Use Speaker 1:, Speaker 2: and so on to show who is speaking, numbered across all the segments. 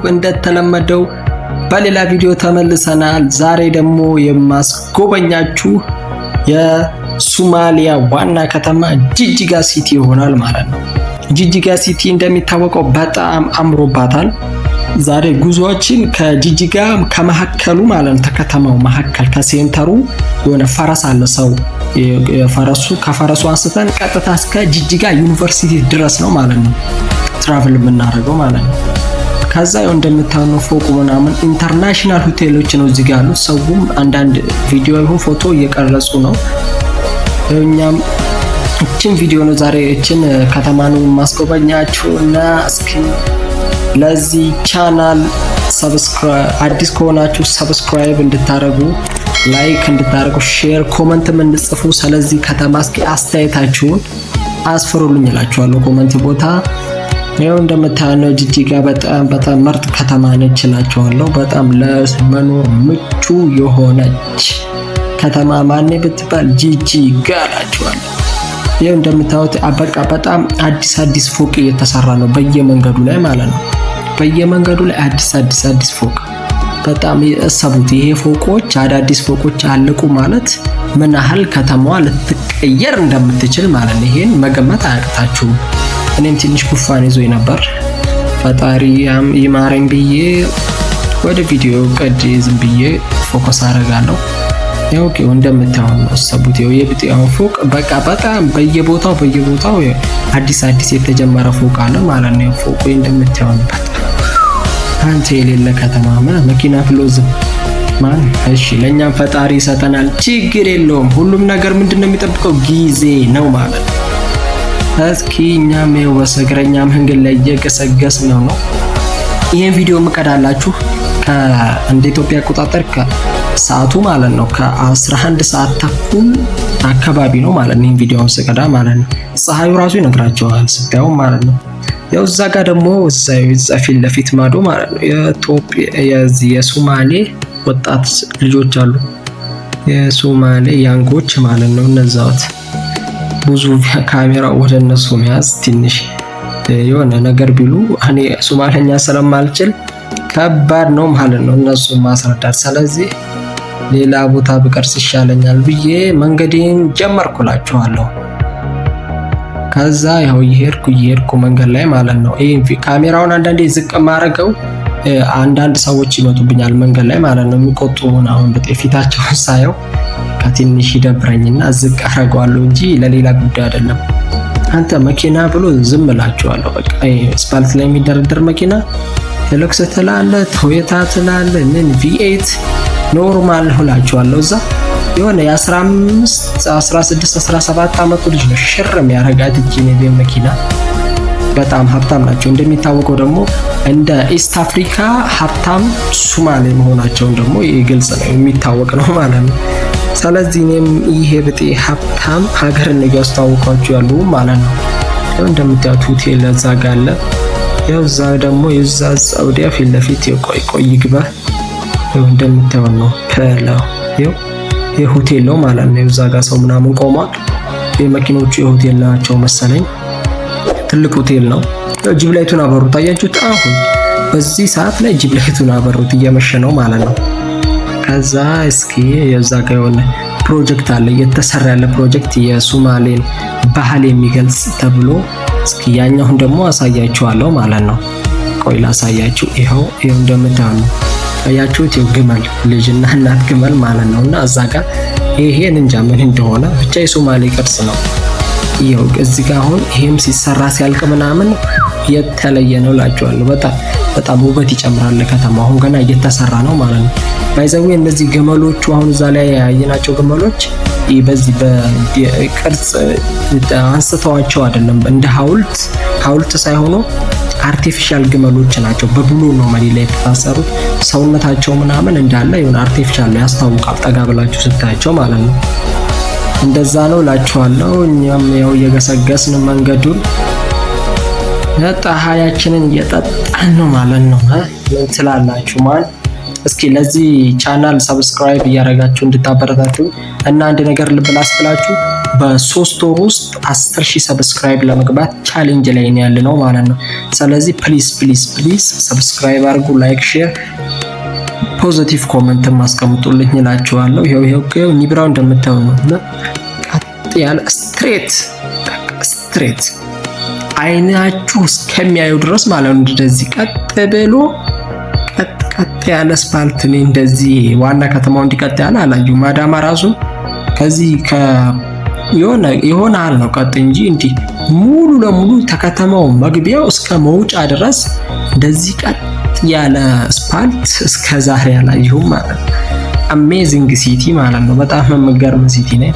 Speaker 1: እንደተለመደው በሌላ ቪዲዮ ተመልሰናል። ዛሬ ደግሞ የማስጎበኛችሁ የሶማሊያ ዋና ከተማ ጂጂጋ ሲቲ ይሆናል ማለት ነው። ጂጂጋ ሲቲ እንደሚታወቀው በጣም አምሮባታል። ዛሬ ጉዞአችን ከጂጂጋ ከመሐከሉ ማለት ነው ከከተማው መሐከል ከሴንተሩ የሆነ ፈረስ አለ ሰው ከፈረሱ አንስተን ቀጥታ እስከ ጂጂጋ ዩኒቨርሲቲ ድረስ ነው ማለት ነው ትራቨል የምናደርገው ማለት ነው። ከዛ እንደምታዩት ፎቁ ምናምን ኢንተርናሽናል ሆቴሎች ነው እዚህ ጋር ያሉት። ሰውም አንዳንድ ቪዲዮ ይሁን ፎቶ እየቀረጹ ነው። እኛም እችን ቪዲዮ ነው ዛሬ እችን ከተማ ነው ማስጎበኛችሁ እና እስኪ ለዚህ ቻናል አዲስ ከሆናችሁ ሰብስክራይብ እንድታረጉ፣ ላይክ እንድታረጉ፣ ሼር ኮመንትም እንድጽፉ ስለዚህ ከተማ እስኪ አስተያየታችሁን አስፍሩልኝ እላችኋለሁ ኮመንት ቦታ። ያው እንደምታዩት ጂጂጋ በጣም ምርጥ ከተማ ነች እላችኋለሁ። በጣም ለመኖር ምቹ የሆነች ከተማ ማን ብትባል ጂጂጋ እላችኋለሁ። ያው እንደምታዩት በጣም አዲስ ፎቅ እየተሰራ ነው በየመንገዱ ላይ ማለት ነው። በየመንገዱ ላይ አዲስ ፎቅ በጣም እሰቡት። ይሄ ፎቆች አዳዲስ ፎቆች አለቁ ማለት ምን ያህል ከተማዋ ልትቀየር እንደምትችል ማለት ነው። ይሄን መገመት አያቅታችሁም። እኔም ትንሽ ጉፋን ይዞኝ ነበር ፈጣሪ ይማረኝ ብዬ ወደ ቪዲዮ ቀድ ዝም ብዬ ፎከስ አደርጋለሁ። ያው እንደምታዩት ነው እሰቡት። የብጤው ፎቅ በጣም በየቦታው አዲስ የተጀመረ ፎቅ አለ ማለት ነው። ፎቁ እንደምታዩት አንተ የሌለ ከተማ መኪና ፍሎዝም ማን እሺ ለኛም ፈጣሪ ይሰጠናል፣ ችግር የለውም። ሁሉም ነገር ምንድነው የሚጠብቀው ጊዜ ነው ማለት ነው። እስኪ እኛም የወሰግረኛ መንገድ ላይ እየገሰገስን ነው። ይሄን ቪዲዮ መቀዳላችሁ እንደ ኢትዮጵያ አቆጣጠር ከሰዓቱ ማለት ነው ከ11 ሰዓት ተኩል አካባቢ ነው ማለት ነው። ይሄን ቪዲዮውን ስቀዳ ማለት ነው ፀሐዩ ራሱ ይነግራቸዋል ስታዩ ማለት ነው። ያው እዛ ጋር ደግሞ እዛ ፊት ለፊት ማዶ ማለት ነው የሶማሌ ወጣት ልጆች አሉ፣ የሶማሌ ያንጎች ማለት ነው። እነዛውት ብዙ ካሜራው ወደ እነሱ መያዝ ትንሽ የሆነ ነገር ቢሉ እኔ ሶማሌኛ ስለማልችል ከባድ ነው ማለት ነው እነሱ ማስረዳት። ስለዚህ ሌላ ቦታ ብቀርጽ ይሻለኛል ብዬ መንገዴን ጀመርኩላችኋለሁ። ከዛ ያው እየሄድኩ መንገድ ላይ ማለት ነው ይሄ ካሜራውን አንዳንዴ ዝቅ ማረገው አንዳንድ ሰዎች ይመጡብኛል መንገድ ላይ ማለት ነው የሚቆጡና አሁን በፊታቸውን ሳየው ከትንሽ ይደብረኝና ዝቅ አረጋዋለሁ እንጂ ለሌላ ጉዳይ አይደለም። አንተ መኪና ብሎ ዝም እላቸዋለሁ። በቃ ስፓልት ላይ የሚደረደር መኪና ሄሎክስ ትላለ፣ ቶዮታ ትላለ፣ ምን V8 ኖርማል እላቸዋለሁ። እዛ የሆነ የ15 16 17 አመቱ ልጅ ነው ሽር የሚያረጋት ጂኔቬ መኪና። በጣም ሀብታም ናቸው። እንደሚታወቀው ደግሞ እንደ ኢስት አፍሪካ ሀብታም ሶማሌ መሆናቸውን ደግሞ ግልጽ ነው የሚታወቅ ነው ማለት ነው። ስለዚህ እኔም ይሄ ብጤ ሀብታም ሀገርን እያስተዋወቋቸው ያሉ ማለት ነው። ያው እንደምታዩት ሆቴል እዛ ጋር አለ። ያው እዛ ደግሞ የዛ ሳውዲያ ፊት ለፊት ቆይ ግባ። ያው እንደምታዩት ነው ፐላው የሆቴል ነው ማለት ነው። እዛ ጋር ሰው ምናምን ቆሟል። የመኪኖቹ የሆቴል ናቸው መሰለኝ። ትልቅ ሆቴል ነው። ጂብ ላይቱን አበሩት። አያችሁት? አሁን በዚህ ሰዓት ላይ ጂብ ላይቱን አበሩት፣ እየመሸ ነው ማለት ነው። ከዛ እስኪ የዛ ጋር የሆነ ፕሮጀክት አለ እየተሰራ ያለ ፕሮጀክት የሶማሌን ባህል የሚገልጽ ተብሎ እስኪ ያኛውን ደግሞ አሳያችኋለሁ ማለት ነው። ቆይ ላሳያችሁ። ይሄው እንደምታዩት አያችሁት? ግመል ልጅና እናት ግመል ማለት ነውና እዛ ጋር ይሄን እንጃ ምን እንደሆነ ብቻ የሶማሌ ቅርስ ነው። ይሄው እዚህ ጋር አሁን ይሄም ሲሰራ ሲያልቅ ምናምን የተለየ ነው እላችኋለሁ። በጣም ውበት ይጨምራል ከተማው። አሁን ገና እየተሰራ ነው ማለት ነው። ባይዘው እነዚህ ግመሎቹ አሁን እዛ ላይ ያየናቸው ግመሎች በዚህ በቅርጽ አንስተዋቸው አይደለም፣ እንደ ሐውልት ሳይሆኑ አርቲፊሻል ግመሎች ናቸው። በብሉ ነው መሬት ላይ የተታሰሩት። ሰውነታቸው ምናምን እንዳለ የሆነ አርቲፊሻል ነው ያስታውቃል፣ ጠጋ ብላችሁ ስታያቸው ማለት ነው። እንደዛ ነው እላችኋለሁ። እኛም ያው እየገሰገስን መንገዱን ፀሐያችንን እየጠጣን ነው ማለት ነው። ምን ትላላችሁ ማን? እስኪ ለዚህ ቻናል ሰብስክራይብ እያደረጋችሁ እንድታበረታቱ እና አንድ ነገር ልብ ላስብላችሁ በ3 ወር ውስጥ 10,000 ሰብስክራይብ ለመግባት ቻሌንጅ ላይ ነው ያለነው ማለት ነው። ስለዚህ ፕሊዝ ሰብስክራይብ አድርጉ፣ ላይክ፣ ሼር፣ ፖዚቲቭ ኮሜንት ማስቀምጡልኝ እላችኋለሁ። ይሄው ኒብራው እንደምታዩ ነው። ቀጥ ያለ ስትሬት አይናችሁ እስከሚያዩ ድረስ ማለት ነው። እንደዚህ ቀጥ ብሎ ቀጥ ያለ ስፓልት ነው። እንደዚህ ዋና ከተማው እንዲቀጥ ያለ አላየሁም። አዳማ ራሱ ከዚህ የሆነ አለ ነው ቀጥ እንጂ እንዲህ ሙሉ ለሙሉ ተከተማው መግቢያው እስከ መውጫ ድረስ እንደዚህ ቀጥ ያለ ስፓልት እስከ ዛሬ አላየሁም ማለት ነው። አሜዚንግ ሲቲ ማለት ነው። በጣም የሚገርም ሲቲ ነው።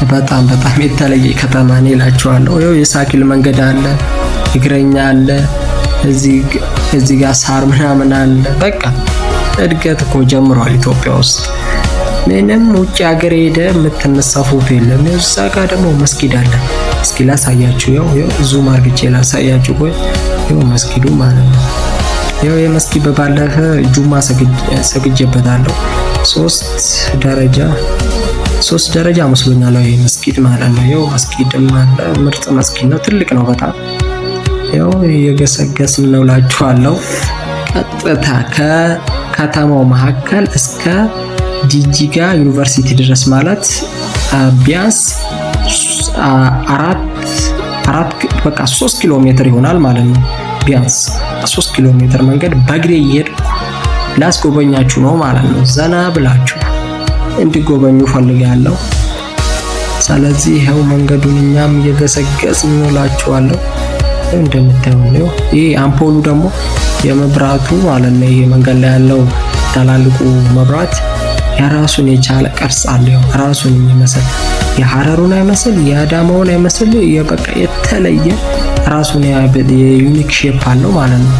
Speaker 1: በጣም የተለየ ከተማ ነው እላችኋለሁ። ይኸው የሳይክል መንገድ አለ፣ እግረኛ አለ፣ እዚህ ጋር ሳር ምናምን አለ። በቃ እድገት እኮ ጀምሯል ኢትዮጵያ ውስጥ። ምንም ውጭ ሀገር ሄደ የምትነሳው ፎቶ የለም። እዛ ጋር ደግሞ መስጊድ አለ። እስኪ ላሳያችሁ። ይኸው ዙም አርግቼ ላሳያችሁ። ቆይ ይኸው መስጊዱ ማለት ነው። ይኸው የመስጊድ በባለፈ ጁማ ሰግጄበታለሁ። 3 ደረጃ መስሎኛል ይሄ መስጊድ ማለት ነው። ይኸው መስጊድም አለ። ምርጥ መስጊድ ነው። ትልቅ ነው በጣም። ይኸው እየገሰገስን ነው እላችኋለሁ። ቀጥታ ከከተማው መካከል እስከ ጂጂጋ ዩኒቨርሲቲ ድረስ ማለት ቢያንስ 3 ኪሎ ሜትር ይሆናል ማለት ነው። ቢያንስ 3 ኪሎ ሜትር መንገድ በእግሬ እየሄድኩ ላስጎበኛችሁ ነው ማለት ነው። ዘና ብላችሁ እንዲጎበኙ ፈልጋለሁ። ስለዚህ ይሄው መንገዱን እኛም እየገሰገስን ነው እላችኋለሁ። እንደምታዩት ነው። ይሄ አምፖሉ ደግሞ የመብራቱ ማለት ነው። ይሄ መንገድ ላይ ያለው ታላልቁ መብራት የራሱን የቻለ ቅርጽ አለው። ራሱን የሚመስል የሐረሩን አይመስል የአዳማውን አይመስል በቃ የተለየ ራሱን የዩኒክ ሼፕ አለው ማለት ነው።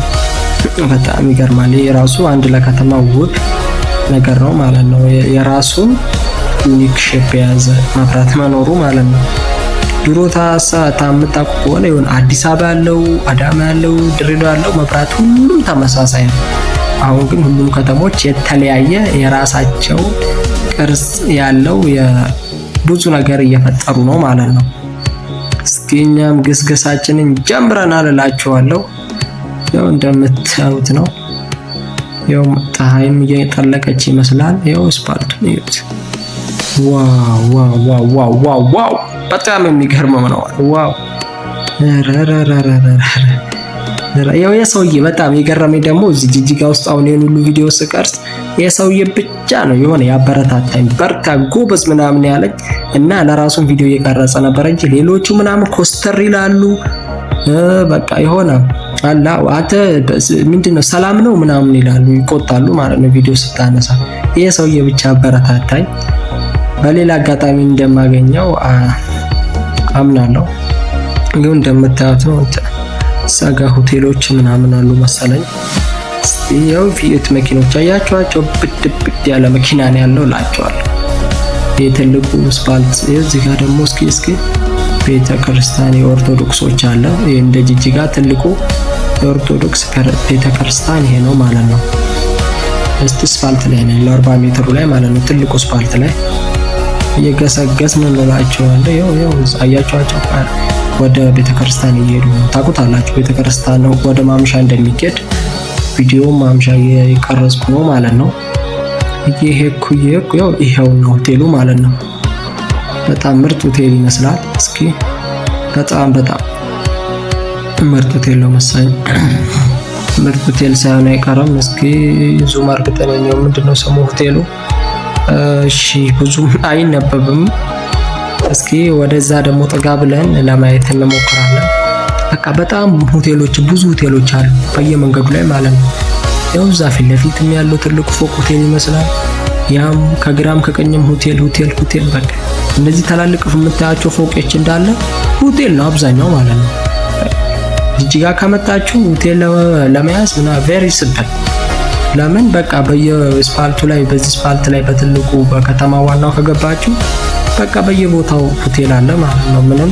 Speaker 1: በጣም ይገርማል። የራሱ አንድ ለከተማ ውብ ነገር ነው ማለት ነው። የራሱን ዩኒክ ሼፕ የያዘ መብራት መኖሩ ማለት ነው። ድሮ ታምጣቁ ከሆነ ይሁን አዲስ አበባ ያለው፣ አዳማ ያለው፣ ድሬዳዋ ያለው መብራት ሁሉም ተመሳሳይ ነው። አሁን ግን ሁሉም ከተሞች የተለያየ የራሳቸው ቅርጽ ያለው ብዙ ነገር እየፈጠሩ ነው ማለት ነው። እስኪ እኛም ግስግሳችንን ጀምረናል እላችኋለሁ። ያው እንደምታዩት ነው። ያው ፀሐይም እየጠለቀች ይመስላል። ያው ስፓልቱን እዩት። ዋው በጣም የሚገርመው ነው። ዋው ያው የሰውዬ በጣም የገረመኝ ደግሞ እዚህ ጂጂጋ ውስጥ አሁን ይሄን ሁሉ ቪዲዮ ስቀርጽ የሰውዬ ብቻ ነው የሆነ ያበረታታኝ፣ በርታ ጎበዝ ምናምን ያለኝ እና ለራሱን ቪዲዮ እየቀረጸ ነበር እንጂ ሌሎቹ ምናምን ኮስተር ይላሉ። በቃ የሆነ አላ አንተ ምንድነው ሰላም ነው ምናምን ይላሉ፣ ይቆጣሉ ማለት ነው ቪዲዮ ስታነሳ። ይሄ ሰውዬ ብቻ አበረታታኝ። በሌላ አጋጣሚ እንደማገኘው አምናለሁ። ግን እንደምታዩት ነው ሰጋ ሆቴሎች ምናምን አሉ መሰለኝ። ያው ፊት መኪኖች አያችኋቸው፣ ብድ ያለ መኪና ነው ያለው እላቸዋለሁ። የትልቁ ስፓልት እዚህ ጋር ደግሞ እስኪ ቤተክርስቲያን የኦርቶዶክሶች አለ። እንደ ጂጂጋ ትልቁ የኦርቶዶክስ ቤተክርስቲያን ይሄ ነው ማለት ነው። ስፓልት ላይ ነው ያለው 40 ሜትሩ ላይ ማለት ነው። ትልቁ ስፓልት ላይ እየገሰገስን እንላቸዋለን። ያው አያችኋቸው ወደ ቤተክርስቲያን እየሄዱ ነው። ታውቁታላችሁ ቤተክርስቲያን ነው ወደ ማምሻ እንደሚሄድ ቪዲዮ ማምሻ እየቀረጽኩ ነው ማለት ነው። እየሄድኩ ያው ይሄው ነው ሆቴሉ ማለት ነው። በጣም ምርጥ ሆቴል ይመስላል። እስኪ በጣም ምርጥ ሆቴል ነው መሰለኝ። ምርጥ ሆቴል ሳይሆን አይቀርም። እስኪ ዙም አርግተን ነው ምንድነው ስሙ ሆቴሉ? እሺ ብዙም አይነበብም። እስኪ ወደዛ ደግሞ ጠጋ ብለን ለማየት እንሞክራለን። በቃ በጣም ብዙ ሆቴሎች አሉ በየመንገዱ ላይ ማለት ነው። ያው እዛ ፊት ለፊትም ያለው ትልቁ ፎቅ ሆቴል ይመስላል። ያም ከግራም ከቀኝም ሆቴል በቃ እነዚህ ታላልቅ የምታያቸው ፎቆች እንዳለ ሆቴል ነው አብዛኛው ማለት ነው። ጂጂጋ ከመጣችሁ ሆቴል ለመያዝ ቬሪ ሲምፕል። ለምን በቃ በየስፓልቱ ላይ በዚህ ስፓልት ላይ በትልቁ በከተማ ዋናው ከገባችሁ በቃ በየቦታው ሆቴል አለ ማለት ነው። ምንም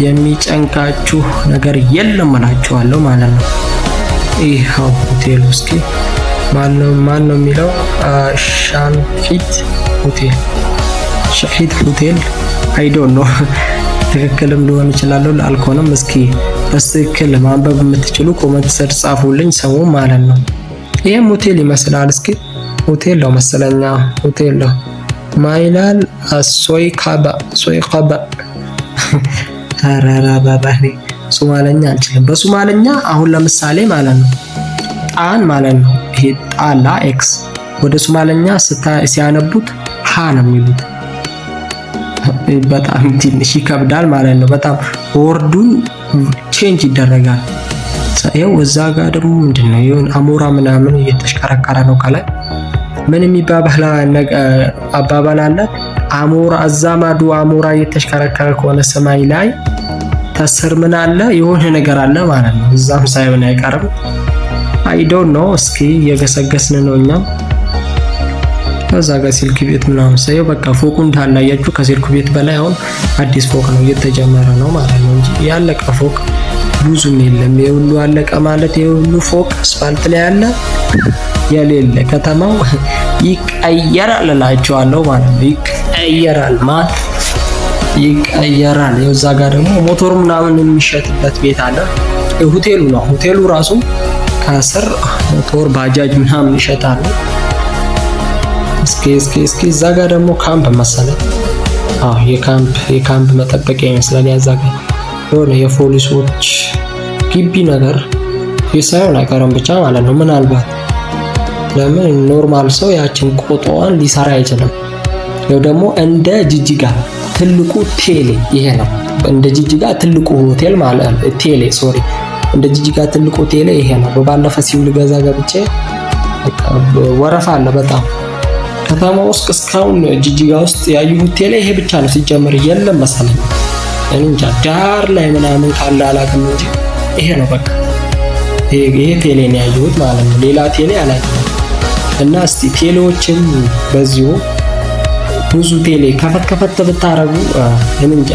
Speaker 1: የሚጨንቃችሁ ነገር የለም እላችኋለሁ ማለት ነው። ይሄው ሆቴል እስኪ ማን ነው የሚለው? ሻንፊት ሆቴል ሻሂድ ሆቴል አይ ዶንት ኖ ትክክልም ሊሆን ይችላል አልኮንም። እስኪ በትክክል ማንበብ የምትችሉ ኮሜንት ስር ጻፉልኝ ሰው ማለት ነው። ይሄም ሆቴል ይመስላል። እስኪ ሆቴል ነው መሰለኛ ሆቴል ነው ማይላል ሶይካባ አራራ ባባኔ ሶማለኛ አንችልም። በሶማለኛ አሁን ለምሳሌ ማለት ነው ጣን ማለት ነው ይሄ ጣላ ኤክስ ወደ ሶማለኛ ሲያነቡት ሃ ነው የሚሉት። በጣም ትንሽ ይከብዳል ማለት ነው። በጣም ወርዱ ቼንጅ ይደረጋል። ይኸው እዛ ጋር ደግሞ ምንድነው ይሁን አሞራ ምናምን እየተሽከረከረ ነው ከላይ ምን የሚባባል አባባል አለ። አሞራ አዛማዱ አሞራ እየተሽከረከረ ከሆነ ሰማይ ላይ ተስር ምን አለ የሆነ ነገር አለ ማለት ነው። እዛም ሳይሆን አይቀርም። አይ ዶንት ኖ። እስኪ እየገሰገስን ነው እኛም። ከዛ ጋር ሲልክ ቤት ምናምን ሳይው በቃ ፎቁ እንዳላያችሁ ከሲልክ ቤት በላይ አሁን አዲስ ፎቅ ነው እየተጀመረ ነው ማለት ነው እንጂ ያለቀ ፎቅ ብዙም የለም። የሁሉ አለቀ ማለት የሁሉ ፎቅ አስፋልት ላይ ያለ የሌለ ከተማው ይቀየራል እላችኋለሁ ማለት ነው። ይቀየራል ማለት ይቀየራል። የዛ ጋር ደግሞ ሞተር ምናምን የሚሸጥበት ቤት አለ። ሆቴሉ ነው። ሆቴሉ ራሱ ከስር ሞተር ባጃጅ ምናምን ይሸጣሉ። እስኪ እዛ ጋር ደግሞ ካምፕ መሰለኝ። የካምፕ መጠበቂያ ይመስላል። ያዛ ጋር የሆነ የፖሊሶች ግቢ ነገር ሳይሆን አይቀርም ብቻ ማለት ነው። ምናልባት ለምን ኖርማል ሰው ያችን ቆጦዋን ሊሰራ አይችልም። ያው ደግሞ እንደ ጂጂጋ ትልቁ ቴሌ ይሄ ነው። እንደ ጂጂጋ ትልቁ ሆቴል ማለት ቴሌ ሶሪ እንደ ጂጂጋ ትልቁ ቴሌ ይሄ ነው። በባለፈ ሲውል ገዛ ገብቼ ወረፋ አለ በጣም ከተማ ውስጥ እስካሁን ጂጂጋ ውስጥ ያዩት ቴሌ ይሄ ብቻ ነው። ሲጀምር የለም መሰለኝ እንጃ ዳር ላይ ምናምን ካለ አላውቅም እንጂ ይሄ ነው በቃ ይሄ ቴሌ ነው ያዩት ማለት ነው። ሌላ ቴሌ አላውቅም። እና እስቲ ቴሌዎችም በዚሁ ብዙ ቴሌ ከፈት ብታረጉ እንጃ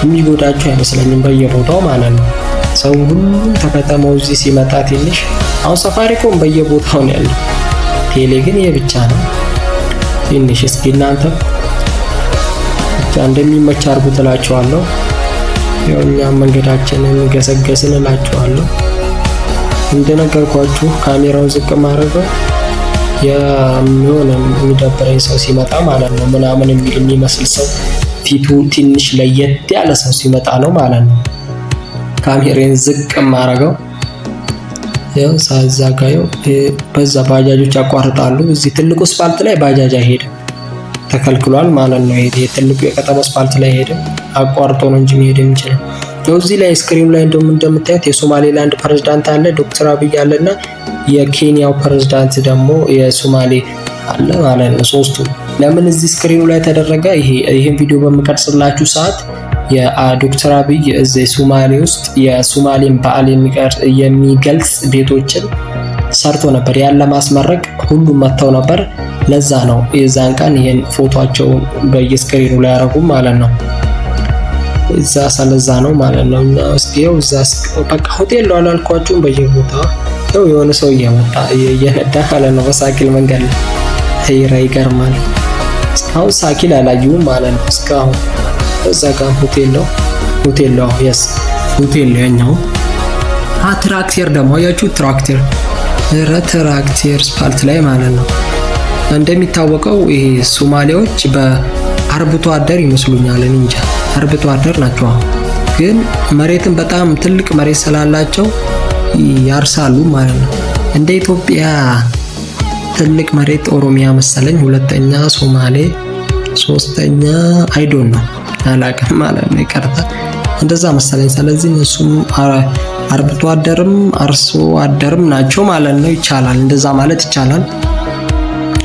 Speaker 1: የሚጎዳችሁ አይመስለኝም በየቦታው ማለት ነው። ሰው ሁሉ ተከተማው እዚህ ሲመጣ ትንሽ አሁን ሳፋሪኮም በየቦታው ነው ያለው። ቴሌ ግን ይሄ ብቻ ነው ትንሽ። እስኪ እናንተ ብቻ እንደሚመች አድርጉ ትላችኋለሁ። ያው እኛም መንገዳችንን ገሰገስን እላችኋለሁ። እንደነገርኳችሁ ካሜራውን ዝቅ ማድረገው የሆነ የሚደብረኝ ሰው ሲመጣ ማለት ነው ምናምን የሚመስል ሰው ፊቱ ትንሽ ለየት ያለ ሰው ሲመጣ ነው ማለት ነው ካሜራን ዝቅ ማድረገው። ያው ሳዛጋየው በዛ ባጃጆች ያቋርጣሉ። እዚህ ትልቁ አስፋልት ላይ ባጃጅ አይሄድም ተከልክሏል ማለት ነው። ይሄ ትልቁ የከተማ አስፋልት ላይ ሄደም አቋርጦ ነው እንጂ መሄድ የሚችለው። እዚህ ላይ ስክሪኑ ላይ እንደምታዩት የሶማሌላንድ ፕሬዝዳንት አለ ዶክተር አብይ አለና የኬንያው ፕሬዝዳንት ደግሞ የሶማሌ አለ ማለት ነው። ሶስቱ ለምን እዚህ ስክሪኑ ላይ ተደረገ? ይሄን ቪዲዮ በመቀርጽላችሁ ሰዓት የዶክተር አብይ እዚህ ሶማሌ ውስጥ የሶማሌን በዓል የሚገልጽ ቤቶችን ሰርቶ ነበር። ያለ ማስመረቅ ሁሉም መተው ነበር። ለዛ ነው የዛን ቀን ይሄን ፎቶአቸው በየስክሪኑ ላይ ያረጉ ማለት ነው። እዛ ስለዛ ነው ማለት ነው። እና እስኪው እዛ በቃ ሆቴል ነው አላልኳችሁም? በየቦታው ያው የሆነ ሰው እየመጣ እየነዳ ማለት ነው በሳይክል መንገድ ላይ ሄራ ይገርማል። እስካሁን ሳይክል አላየሁም ማለት ነው እስካሁን። እዛ ጋር ሆቴል ነው የስ ሆቴል ነው ያኛው። ትራክተር ደግሞ ያችሁ ትራክተር ስፓልት ላይ ማለት ነው። እንደሚታወቀው ይሄ ሶማሌዎች በአርብቶ አደር ይመስሉኛል እንጃ አርብቶ አደር ናቸው። ግን መሬትን በጣም ትልቅ መሬት ስላላቸው ያርሳሉ ማለት ነው። እንደ ኢትዮጵያ ትልቅ መሬት ኦሮሚያ መሰለኝ፣ ሁለተኛ ሶማሌ፣ ሶስተኛ አይዶን ነው አላውቅም ማለት ነው ይቀርታ እንደዛ መሰለኝ። ስለዚህ እነሱም አርብቶ አደርም አርሶ አደርም ናቸው ማለት ነው። ይቻላል እንደዛ ማለት ይቻላል።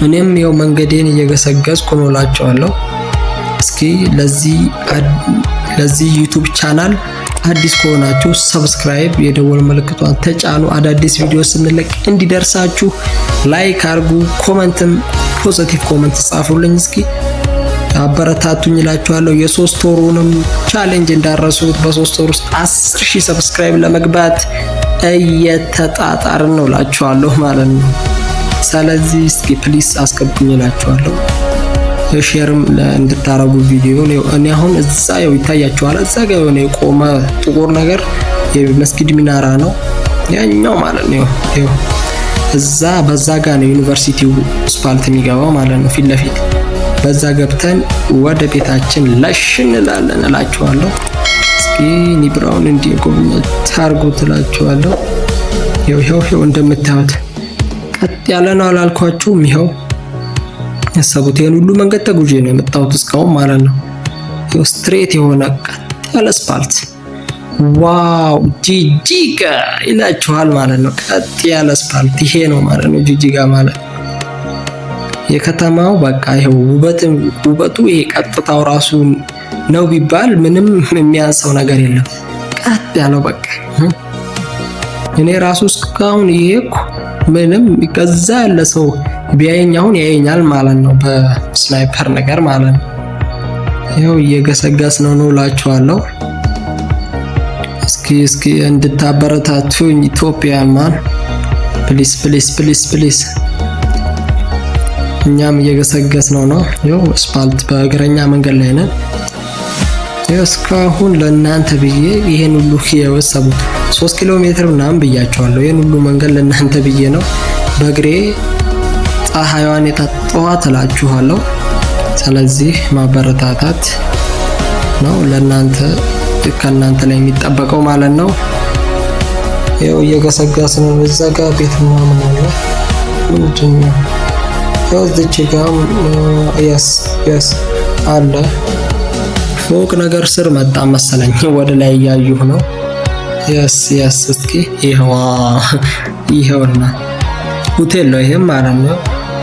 Speaker 1: እኔም ያው መንገዴን እየገሰገስኩ ነው እላቸዋለሁ። እስኪ ለዚህ ዩቲዩብ ቻናል አዲስ ከሆናችሁ ሰብስክራይብ የደወል ምልክቷን ተጫኑ። አዳዲስ ቪዲዮ ስንለቅ እንዲደርሳችሁ ላይክ አድርጉ። ኮሜንትም ፖዚቲቭ ኮሜንት ጻፉልኝ። እስኪ አበረታቱኝ እላችኋለሁ። የሶስት ወሩንም ቻሌንጅ እንዳረሱት በሶስት ወር ውስጥ 10,000 ሰብስክራይብ ለመግባት እየተጣጣርን ነው እላችኋለሁ ማለት ነው። ስለዚህ እስኪ ፕሊስ አስገቡኝ እላችኋለሁ። ሼርም እንድታረጉ ቪዲዮ ነው። እኔ አሁን እዛ ይታያችኋል። እዛ ጋር የሆነ የቆመ ጥቁር ነገር የመስጊድ ሚናራ ነው ያኛው ማለት ነው። እዛ በዛ ጋር ነው ዩኒቨርሲቲው አስፋልት የሚገባው ማለት ነው ፊት ለፊት። በዛ ገብተን ወደ ቤታችን ለሽ እንላለን እላችኋለሁ። እስኪ ኒብራውን እንዲጎብኘት ታርጉት እላችኋለሁ። ይኸው እንደምታዩት ቀጥ ያለ ነው አላልኳችሁም? ይኸው ያሰቡት ይሄን ሁሉ መንገድ ተጉዤ ነው የመጣሁት እስካሁን ማለት ነው። ይኸው ስትሬት የሆነ ቀጥ ያለ አስፋልት ዋው ጂጂጋ ይላችኋል ማለት ነው። ቀጥ ያለ አስፋልት ይሄ ነው ማለት ነው ጂጂጋ ማለት። የከተማው በቃ ይሄው ውበቱ ይሄ ቀጥታው ራሱ ነው ቢባል ምንም የሚያንሰው ነገር የለም። ቀጥ ያለው በቃ እኔ ራሱ እስካሁን ይሄኩ ምንም ከዛ ያለ ሰው ቢያየኝ አሁን ያየኛል ማለት ነው በስናይፐር ነገር ማለት ነው። ይሄው እየገሰገስን ነው እላችኋለሁ። እስኪ እንድታበረታቱኝ ኢትዮጵያ ማን ፕሊስ እኛም እየገሰገስን ነው። ይኸው አስፋልት በእግረኛ መንገድ ላይ ነን። እስካሁን ለእናንተ ብዬ ይሄን ሁሉ የወሰቡት 3 ኪሎ ሜትር ምናምን ብያቸዋለሁ። ይሄን ሁሉ መንገድ ለእናንተ ብዬ ነው በእግሬ ፀሐይዋን የጠጣኋት እላችኋለሁ። ስለዚህ ማበረታታት ነው ለእናንተ ከእናንተ ላይ የሚጠበቀው ማለት ነው። ይኸው እየገሰገስን ነው። እዛ ጋር ቤት ምናምን አለ ምንድነው? ያው እዚች ጋር yes አለ ፎቅ ነገር ስር መጣ መሰለኝ። ወደ ላይ እያየሁ ነው። yes እስኪ ይኸውና ሆቴል ነው ይሄም ማለት ነው።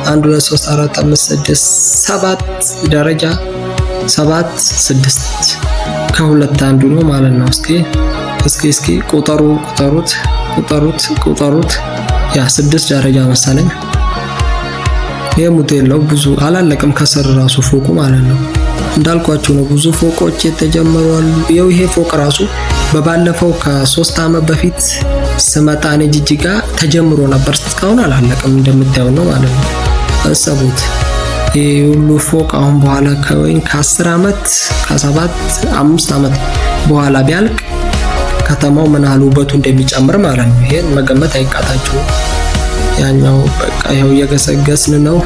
Speaker 1: 1 2 3 4 5 6 7 ደረጃ 7 6 ከሁለት አንዱ ነው ማለት ነው። እስኪ ቁጠሩት ያ 6 ደረጃ መሰለኝ። ይሄ ሆቴል ነው። ብዙ አላለቀም ከስር ራሱ ፎቁ ማለት ነው። እንዳልኳችሁ ነው ብዙ ፎቆች የተጀመሩ አሉ። ይሄ ፎቅ ራሱ በባለፈው ከ3 ዓመት በፊት ስመጣ እኔ ጂጂጋ ተጀምሮ ነበር። እስካሁን አላለቀም እንደምታዩ ነው ማለት ነው። አሰቡት ይሄ ሁሉ ፎቅ አሁን በኋላ ከ10 ዓመት ከ5 ዓመት በኋላ ቢያልቅ ከተማው ምን ያህል ውበቱ እንደሚጨምር ማለት ነው። ይሄን መገመት አይቃታችሁም። ያኛው በቃ ይሄው እየገሰገስን ነው።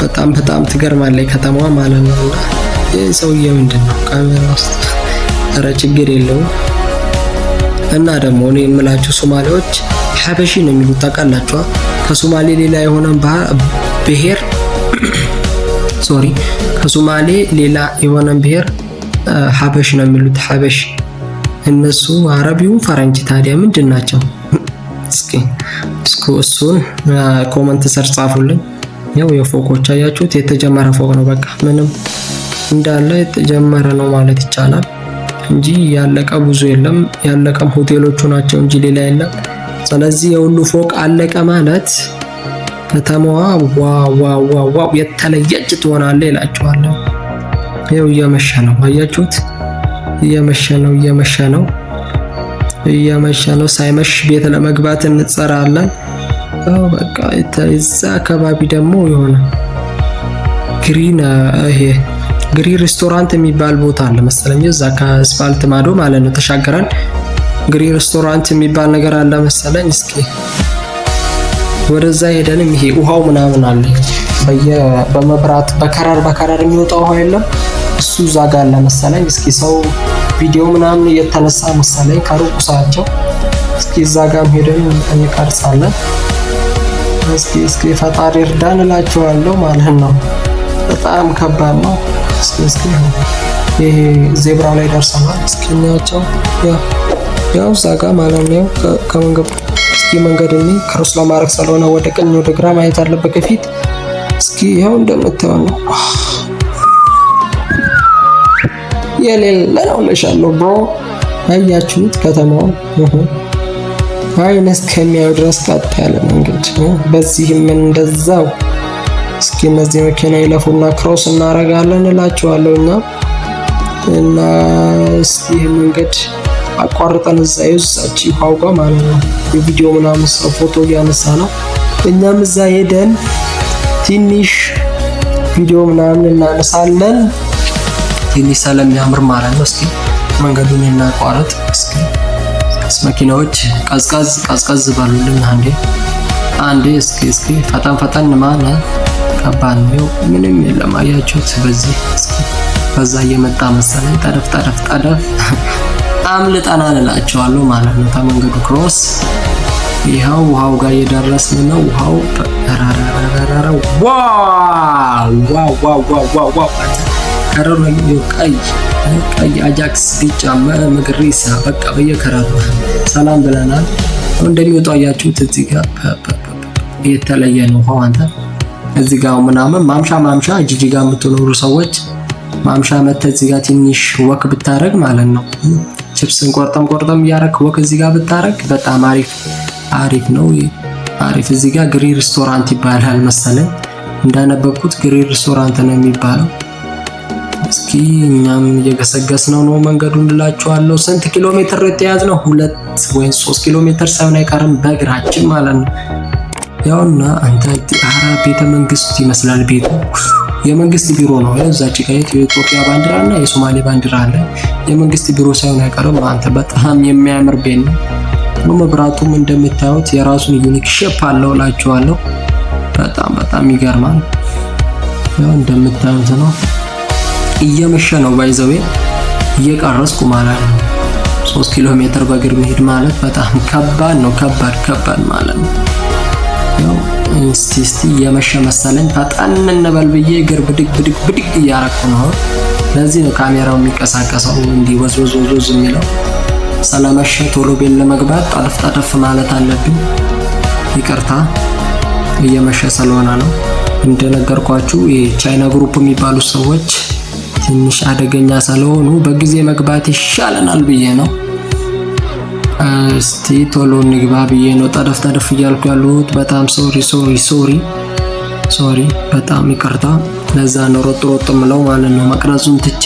Speaker 1: በጣም ትገርማለች ከተማዋ ማለት ነው። ይሄ ሰውዬ ምንድነው ካሜራ ውስጥ? ኧረ ችግር የለውም። እና ደግሞ እኔ የምላችሁ ሶማሌዎች ሐበሺ ነው የሚሉት ታውቃላችሁ። ከሶማሌ ሌላ የሆነ ብሔር ከሶማሌ ሌላ የሆነ ብሔር ሐበሽ ነው የሚሉት። ሐበሽ እነሱ አረቢው ፈረንጅ ታዲያ ምንድን ናቸው? እስኪ እሱን ኮመንት ስር ጻፉልኝ። ያው የፎቆች አያችሁት የተጀመረ ፎቅ ነው። በቃ ምንም እንዳለ የተጀመረ ነው ማለት ይቻላል እንጂ ያለቀ ብዙ የለም። ያለቀም ሆቴሎቹ ናቸው እንጂ ሌላ የለም። ስለዚህ የሁሉ ፎቅ አለቀ ማለት ከተማዋ ዋው የተለየች ትሆናለች እላችኋለሁ። ይኸው እየመሸ ነው አያችሁት? እየመሸ ነው። ሳይመሽ ቤት ለመግባት እንጸራለን። በቃ እዛ አካባቢ ደግሞ የሆነ ግሪን ሬስቶራንት የሚባል ቦታ አለ መሰለኝ። እዛ ከአስፋልት ማዶ ማለት ነው ተሻገረን ግሪን ሬስቶራንት የሚባል ነገር አለ መሰለኝ። እስኪ ወደዛ ሄደንም ይሄ ውሃው ምናምን አለ በመብራት በከረር የሚወጣው ውሃ የለም እሱ እዛ ጋር አለ መሰለኝ። እስኪ ሰው ቪዲዮ ምናምን እየተነሳ መሰለኝ ከሩቁ ሳያቸው። እስኪ እዛ ጋር ሄደን እንቀርጻለን። እስኪ ፈጣሪ እርዳን እላችኋለሁ ማለት ነው። በጣም ከባድ ነው። እስኪ ይሄ ዜብራው ላይ ደርሰናል። እስኪ እናያቸው። ያው እዛ ጋር ማለት ነው ከመንገዱ መንገድ ክሮስ ለማድረግ ስለሆነ ወደ ቀኝ ወደ ግራ ማየት አለበት ከፊት። እስኪ ያው እንደምታዩ ነው የሌለ ነው ለሻለው ብሮ አያችሁት ከተማው አይን እስከሚያዩ ድረስ ቀጥ ያለ መንገድ በዚህም እንደዛው። እስኪ እነዚህ መኪና ይለፉና ክሮስ እናደርጋለን እላችኋለሁ እና እስቲ መንገድ አቋርጠን እዛ ይውሳች ውሃው ጋር ማለት ነው። የቪዲዮ ምናምን ሰው ፎቶ እያነሳ ነው። እኛም እዛ ሄደን ትንሽ ቪዲዮ ምናምን እናነሳለን ትንሽ ስለሚያምር ማለት ነው። እስኪ መንገዱን እናቋርጥ። እስኪ መኪናዎች ቀዝቀዝ ባሉልን አንዴ እስኪ ፈጠን ማለት ከባድ ነው። ምንም የለም አያችሁት። በዚህ እስኪ በዛ እየመጣ መሰለኝ ጠደፍ አምልጠናል እላቸዋለሁ ማለት ነው። ከመንገዱ ክሮስ ይኸው ውሃው ጋር እየደረስን ነው። ውሃው ዋው ከረሩ ቀይ አጃክስ ቢጫ መግሪሳ በቃ በየከረሩ ሰላም ብለናል። እንደሚወጣው አያችሁት። እዚህ ጋር የተለየ ነው ውሃው። አንተ እዚህ ጋር ምናምን ማምሻ ጂጂ ጋር የምትኖሩ ሰዎች ማምሻ መተህ እዚህ ጋር ትንሽ ወክ ብታረግ ማለት ነው። ቺፕስን ቆርጠም እያረክ ወክ እዚህ ጋር ብታረግ በጣም አሪፍ ነው። አሪፍ እዚህ ጋር ግሪ ሬስቶራንት ይባላል መሰለኝ። እንዳነበብኩት ግሪ ሬስቶራንት ነው የሚባለው። እስኪ እኛም እየገሰገስነው ነው መንገዱን እንላችኋለሁ። ስንት ኪሎ ሜትር የተያዝነው? 2 ወይም 3 ኪሎ ሜትር ሳይሆን አይቀርም በእግራችን ማለት ነው። ያውና አንተ ቤተ መንግስት ይመስላል ቤቱ። የመንግስት ቢሮ ነው። እዛች ጋር የኢትዮጵያ ባንዲራ እና የሶማሌ ባንዲራ አለ። የመንግስት ቢሮ ሳይሆን አይቀርም። አንተ በጣም የሚያምር ቤት ነው። መብራቱም እንደምታዩት የራሱን ዩኒክ ሼፕ አለው እላችኋለሁ። በጣም ይገርማል። ያው እንደምታዩት ነው። እየመሸ ነው ባይዘው እየቀረስኩ ማለት ነው። 3 ኪሎ ሜትር በእግር መሄድ ማለት በጣም ከባድ ነው። ከባድ ማለት ነው። ያው እስቲ እየመሸ መሰለኝ ፈጣን እንበል ብዬ እግር ብድግ እያረኩ ነው። ለዚህ ነው ካሜራው የሚንቀሳቀሰው እንዲህ ወዝ የሚለው። ስለመሸ ቶሎ ቤት ለመግባት ጠደፍ ማለት አለብኝ። ይቅርታ እየመሸ ስለሆነ ነው። እንደነገርኳችሁ የቻይና ግሩፕ የሚባሉ ሰዎች ትንሽ አደገኛ ስለሆኑ በጊዜ መግባት ይሻለናል ብዬ ነው። እስቲ ቶሎ እንግባ ብዬ ነው ጠደፍ እያልኩ ያሉት። በጣም ሶሪ በጣም ይቅርታ። ለዛ ነው ሮጥ ምለው ማለት ነው። መቅረጹን ትቼ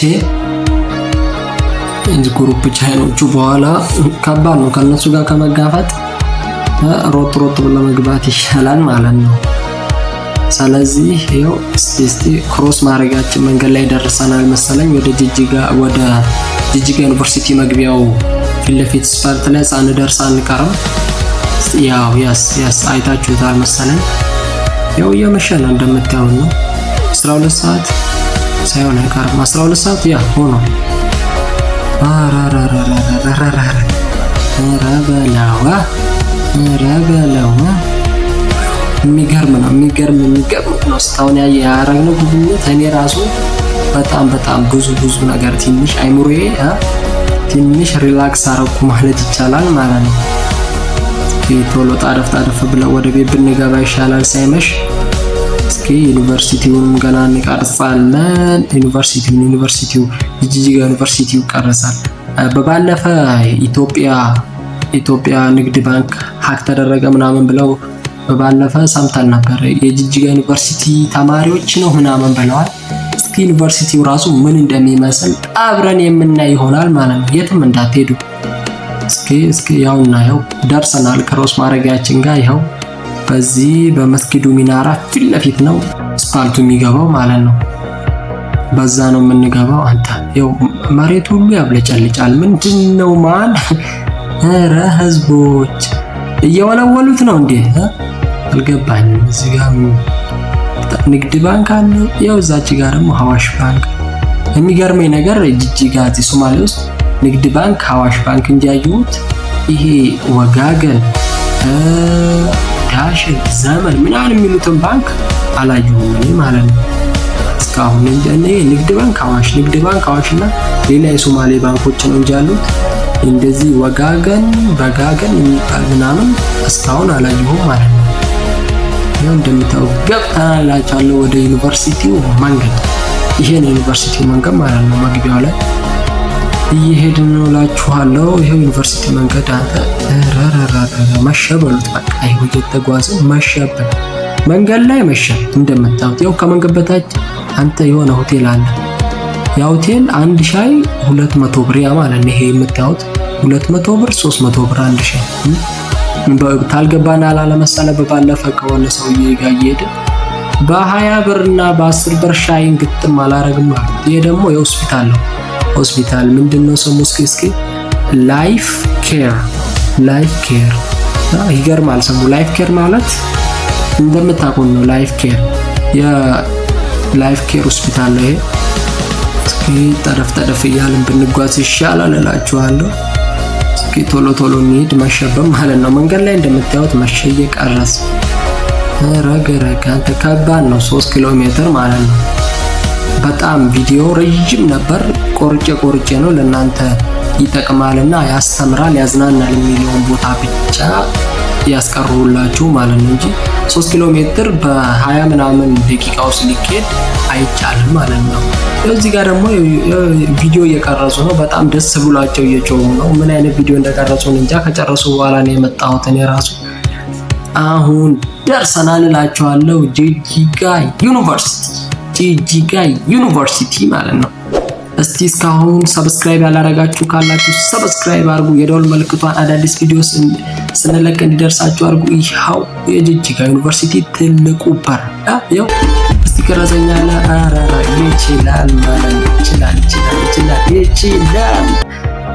Speaker 1: እንጂ ግሩፕ ቻይኖቹ በኋላ ከባድ ነው ከነሱ ጋር ከመጋፈጥ ሮጥ ብሎ መግባት ይሻላል ማለት ነው። ስለዚህ ይኸው እስቲ ክሮስ ማድረጋችን መንገድ ላይ ደርሰናል መሰለኝ። ወደ ጂጂጋ ዩኒቨርሲቲ መግቢያው ፊት ለፊት ስፓልት ላይ ሳንደርስ አንቀርም። ያው ያስ አይታችሁታል መሰለኝ። ያው እየመሸ ነው እንደምታዩት ነው። 12 ሰዓት ሳይሆን አይቀርም 12 ሰዓት ያ ሆኖ ረበላዋ የሚገርም ነው። እስካሁን ያደረግነው ጉብኝት እኔ ራሱ በጣም ብዙ ነገር ትንሽ አይምሮዬ ትንሽ ሪላክስ አረኩ ማለት ይቻላል ማለት ነው። ቶሎ ጣደፍ ብለው ወደ ቤት ብንገባ ይሻላል ሳይመሽ። እስኪ ዩኒቨርሲቲውንም ገና እንቀርጻለን። ዩኒቨርሲቲው ጂጂጋ ዩኒቨርሲቲው ይቀርጻል። በባለፈ ኢትዮጵያ ንግድ ባንክ ሀክ ተደረገ ምናምን ብለው በባለፈ ሰምተን ነበር። የጂጂጋ ዩኒቨርሲቲ ተማሪዎች ነው ምናምን ብለዋል። እስኪ ዩኒቨርሲቲው ራሱ ምን እንደሚመስል አብረን የምናይ ይሆናል ማለት ነው። የትም እንዳትሄዱ። እስኪ ያውና ያው ደርሰናል ክሮስ ማድረጊያችን ጋር። ይኸው በዚህ በመስጊዱ ሚናራ ፊት ለፊት ነው ስፓልቱ የሚገባው ማለት ነው። በዛ ነው የምንገባው። አንተ ያው መሬቱ ሁሉ ያብለጨልጫል። ምንድነው ማን? ኧረ ህዝቦች እየወለወሉት ነው እንዴ? አልገባኝም። እዚህ ጋር ንግድ ባንክ አለ። ያው እዛች ጋር ደግሞ ሐዋሽ ባንክ። የሚገርመኝ ነገር ጂጂጋ እዚህ ሶማሌ ውስጥ ንግድ ባንክ፣ ሐዋሽ ባንክ እንዲያዩት ይሄ ወጋገን፣ ዳሽን፣ ዘመን ምናምን የሚሉትን ባንክ አላየሁም እኔ ማለት ነው እስካሁን። እኔ ንግድ ባንክ ሐዋሽ እና ሌላ የሶማሌ ባንኮች ነው እንጂ ያሉት እንደዚህ ወጋገን በጋገን የሚባል ምናምን እስካሁን አላየሁም ማለት ነው። ያው እንደምታውቁ ገብተናላችኋለሁ ወደ ዩኒቨርሲቲው መንገድ። ይሄን ዩኒቨርሲቲው መንገድ ማለት ነው። መግቢያው ላይ እየሄድን ነው እላችኋለሁ። ይሄው ዩኒቨርሲቲ መንገድ። አንተ መሸበሉት በቃ ይሄው እየተጓዝን መሸበል መንገድ ላይ መሸ። እንደምታውቁት ያው ከመንገድ በታች አንተ የሆነ ሆቴል አለ። ያ ሆቴል አንድ ሻይ 200 ብር ያ ማለት ነው። ይሄ የምታዩት 200 ብር 300 ብር አንድ ሻይ። ታልገባና አላለመሰለ በባለፈ ከሆነ ሰውዬ ጋር እየሄደ በ20 ብር እና በ10 ብር ሻይን ግጥም አላረግም ማለት። ይሄ ደግሞ የሆስፒታል ነው። ሆስፒታል ምንድነው ስሙ? እስኪ ላይፍ ኬር ይገርማል ስሙ። ላይፍ ኬር ማለት እንደምታውቁት ነው። ላይፍ ኬር የላይፍ ኬር ሆስፒታል ነው ይሄ። እስኪ ጠረፍ እያልን ብንጓዝ ይሻላል እላችኋለሁ። እስኪ ቶሎ እንሂድ፣ መሸበም ማለት ነው። መንገድ ላይ እንደምታዩት መሸ እየቀረስ ረገረጋ አንተ ከባድ ነው። 3 ኪሎ ሜትር ማለት ነው። በጣም ቪዲዮ ረጅም ነበር። ቆርጬ ነው ለእናንተ ይጠቅማልና ያስተምራል ያዝናናል የሚለውን ቦታ ብቻ ያስቀሩላችሁ ማለት ነው እንጂ 3 ኪሎ ሜትር በ20 ምናምን ደቂቃ ውስጥ ሊኬድ አይቻልም ማለት ነው። እዚህ ጋር ደግሞ ቪዲዮ እየቀረጹ ነው። በጣም ደስ ብሏቸው እየጮሁ ነው። ምን አይነት ቪዲዮ እንደቀረጹ እንጃ። ከጨረሱ በኋላ ነው የመጣሁት እኔ ራሱ። አሁን ደርሰናል እላችኋለሁ። ጂጂጋ ዩኒቨርሲቲ ማለት ነው። እስቲ እስካሁን ሰብስክራይብ ያላረጋችሁ ካላችሁ ሰብስክራይብ አድርጉ። የደወል ምልክቷን አዳዲስ ቪዲዮ ስንለቅ እንዲደርሳችሁ አድርጉ። ይኸው የጂጂጋ ዩኒቨርሲቲ ትልቁ በር ያው እስቲ ከረዘኛለ አራራ ይችላል ማለት ይችላል።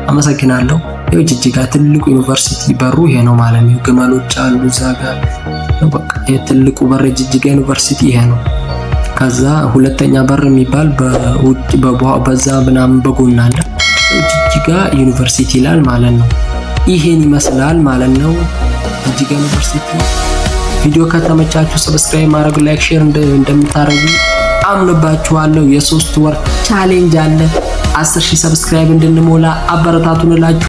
Speaker 1: አመሰግናለሁ። ይኸው ጂጂጋ ትልቁ ዩኒቨርሲቲ በሩ ይሄ ነው ማለት ነው። ግመሎች አሉ እዛ ጋር። በቃ የትልቁ በር ጂጂጋ ዩኒቨርሲቲ ይሄ ነው። ከዛ ሁለተኛ በር የሚባል በዛ ምናምን በጎን አለ። ጂጂጋ ዩኒቨርሲቲ ይላል ማለት ነው። ይሄን ይመስላል ማለት ነው ጂጂጋ ዩኒቨርሲቲ። ቪዲዮ ከተመቻችሁ ሰብስክራይብ ማድረግ፣ ላይክ፣ ሼር እንደምታደርጉ አምንባችኋለሁ። የ3 ወር ቻሌንጅ አለ 10,000 ሰብስክራይብ እንድንሞላ አበረታቱን እላችሁ